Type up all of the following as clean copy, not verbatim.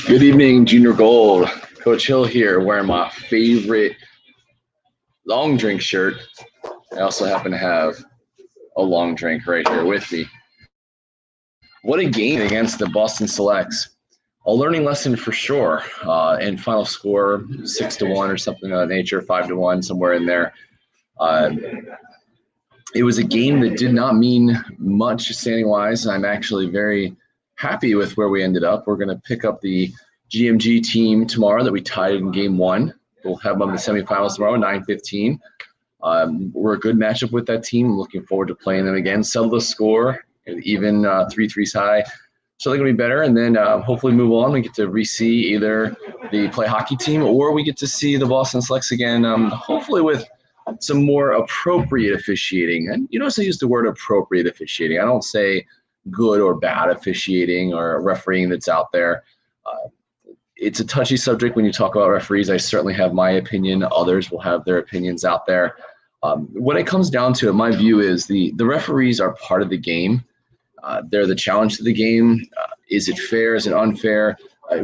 Good evening, Junior Gold. Coach Hill here, wearing my favorite long drink shirt. I also happen to have a long drink right here with me. What a game against the Boston Selects. A learning lesson for sure. And final score 6-1 or something of that nature, 5-1, somewhere in there. Uh, it was a game that did not mean much standing wise. I'm actually very happy with where we ended up. We're going to pick up the GMG team tomorrow that we tied in game one. We'll have them in the semifinals tomorrow, 9:15. We're a good matchup with that team. I'm looking forward to playing them again. Settle the score, even 3-3 tie. So they're going to be better, and then hopefully move on. We get to re-see either the play hockey team or we get to see the Boston Selects again, hopefully with some more appropriate officiating. And you notice I use the word appropriate officiating. I don't say good or bad officiating or refereeing that's out there. It's a touchy subject when you talk about referees. I certainly have my opinion. Others will have their opinions out there. When it comes down to it, my view is the referees are part of the game. They're the challenge to the game. Is it fair? Is it unfair?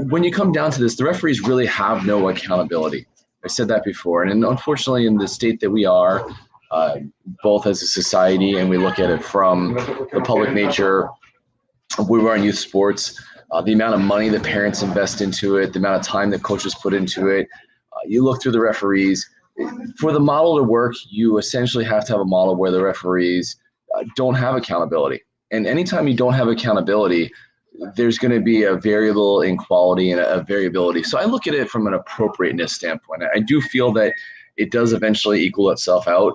When you come down to this, the referees really have no accountability. I said that before. And unfortunately, in the state that we are, both as a society and we look at it from the public nature, we were in youth sports, the amount of money that parents invest into it, the amount of time that coaches put into it. You look through the referees. For the model to work, you essentially have to have a model where the referees don't have accountability. And anytime you don't have accountability, there's going to be a variable in quality and a variability. So I look at it from an appropriateness standpoint. I do feel that it does eventually equal itself out.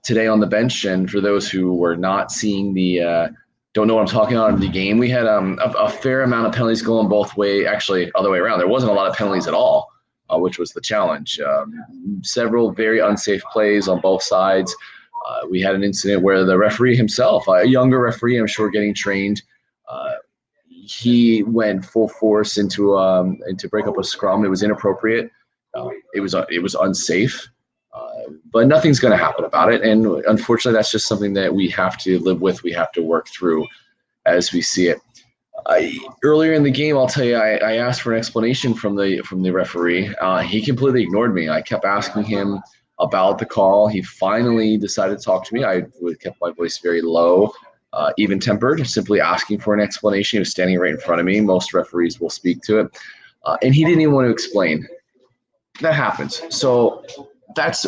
Today on the bench, and for those who were not seeing don't know what I'm talking about in the game, we had a fair amount of penalties going both way, actually other way around. There wasn't a lot of penalties at all, which was the challenge. Several very unsafe plays on both sides. We had an incident where the referee himself, a younger referee, I'm sure getting trained, he went full force into break up a scrum. It was inappropriate. It was unsafe. But nothing's going to happen about it. And unfortunately, that's just something that we have to live with. We have to work through as we see it. Earlier in the game, I'll tell you, I asked for an explanation from the referee. He completely ignored me. I kept asking him about the call. He finally decided to talk to me. I kept my voice very low, even-tempered, simply asking for an explanation. He was standing right in front of me. Most referees will speak to it. And he didn't even want to explain. That happens. So that's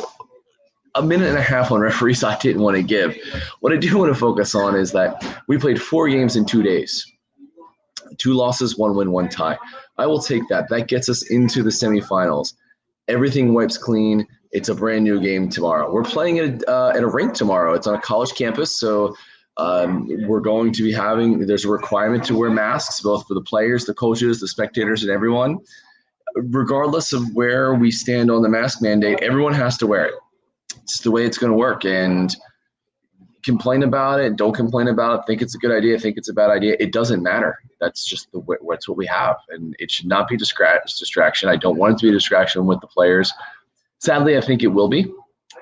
a minute and a half on referees I didn't want to give. What I do want to focus on is that we played 4 games in 2 days. 2 losses, 1 win, 1 tie. I will take that. That gets us into the semifinals. Everything wipes clean. It's a brand new game tomorrow. We're playing at a rink tomorrow. It's on a college campus, so we're going to be there's a requirement to wear masks, both for the players, the coaches, the spectators, and everyone. Regardless of where we stand on the mask mandate, everyone has to wear it. It's the way it's going to work. And complain about it, don't complain about it, think it's a good idea, think it's a bad idea. It doesn't matter. That's just that's what we have. And it should not be distraction. I don't want it to be a distraction with the players. Sadly, I think it will be.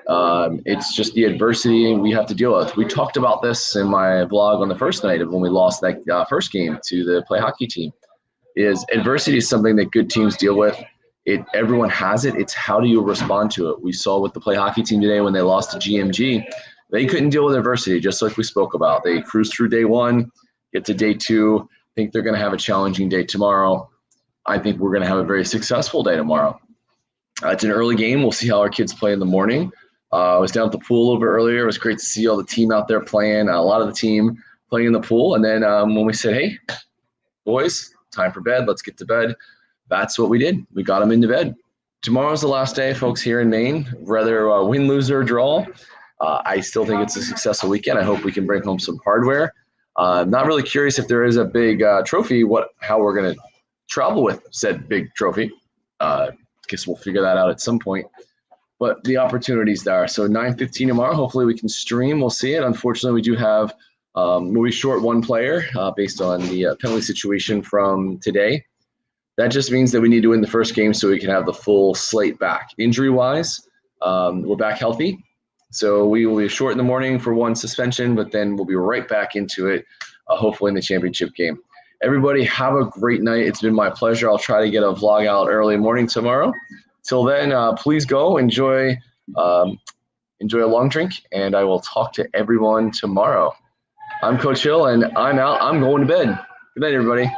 It's just the adversity we have to deal with. We talked about this in my vlog on the first night of when we lost that first game to the play hockey team. Adversity is something that good teams deal with. Everyone has it. It's how do you respond to it? We saw with the play hockey team today when they lost to GMG, they couldn't deal with adversity, just like we spoke about. They cruised through day 1, get to day 2, think they're going to have a challenging day tomorrow. I think we're going to have a very successful day tomorrow. It's an early game. We'll see how our kids play in the morning. I was down at the pool a little bit earlier. It was great to see all the team out there playing, a lot of the team playing in the pool. And then when we said, hey, boys, time for bed, let's get to bed, that's what we did. We got them into bed. Tomorrow's the last day, folks, here in Maine. Whether win, lose, or draw, I still think it's a successful weekend. I hope we can bring home some hardware. I'm not really curious if there is a big trophy, how we're going to travel with said big trophy. Guess we'll figure that out at some point. But the opportunity's there. So 9:15 tomorrow, hopefully we can stream. We'll see it. Unfortunately, we do have we'll be short 1 player based on the penalty situation from today. That just means that we need to win the first game so we can have the full slate back. Injury-wise, we're back healthy. So we will be short in the morning for 1 suspension, but then we'll be right back into it, hopefully in the championship game. Everybody have a great night. It's been my pleasure. I'll try to get a vlog out early morning tomorrow. Till then, please go enjoy a long drink, and I will talk to everyone tomorrow. I'm Coach Hill, and I'm out. I'm going to bed. Good night, everybody.